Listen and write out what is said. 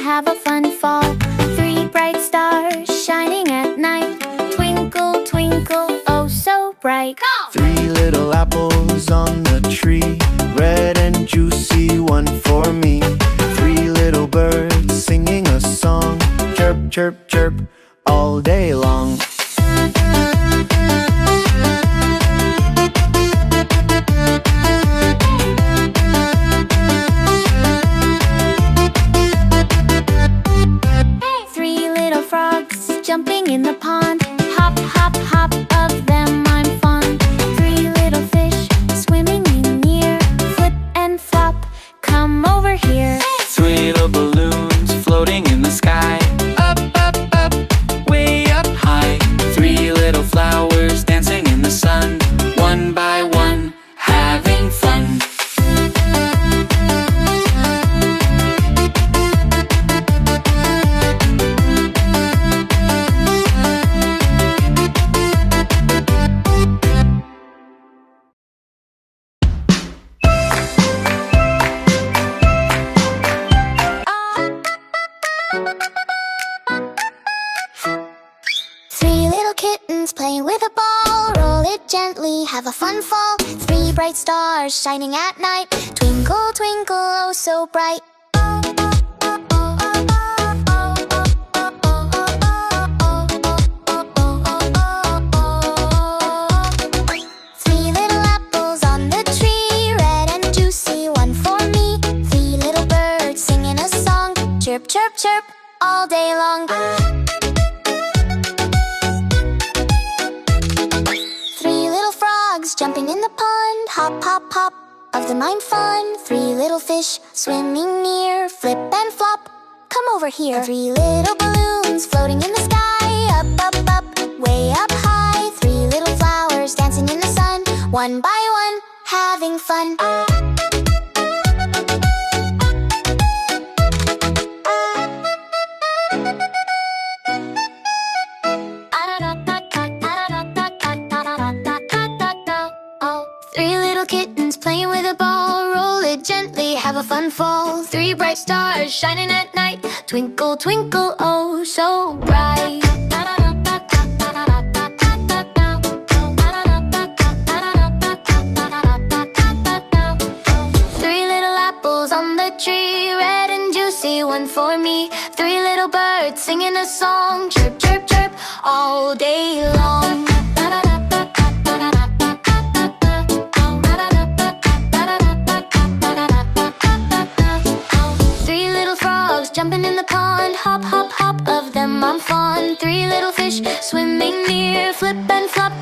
have a fun fall. Three bright stars shining at night. Twinkle, twinkle, oh so bright. Three little apples on the tree, red and juicy, one for me. Three little birds singing a song, chirp, chirp, chirp, all day long. Three little frogs jumping in the pond. Hop, hop, hop, of them I'm fond. Three little fish swimming in near. Flip and flop, come over here. Three little balloons floating in the sky, up, up, up, way up high. Three little flowers dancing in the sun, one by one, having fun. Three little kittens playing with a ball. Roll it gently, have a fun fall. Three bright stars shining at night. Twinkle, twinkle, oh so bright. Three little apples on the tree, red and juicy, one for me. Three little birds singing a song, chirp, chirp, chirp, all day long. Three little frogs jumping in the pond, hop, hop, hop, of them I'm fond. Three little fish swimming near, flip and flop, come over here. Three little balloons floating in the sky, up, up, up, way up high. Three little flowers dancing in the sun, one by one, having fun. Three little kittens playing with a ball. Roll it gently, have a fun fall. Three bright stars shining at night. Twinkle, twinkle, oh so bright. Three little apples on the tree, red and juicy, one for me. Three little birds singing a song, chirp, chirp, chirp, all day long. Jumping in the pond, hop, hop, hop, of them I'm fond. Three little fish swimming near, flip and flop,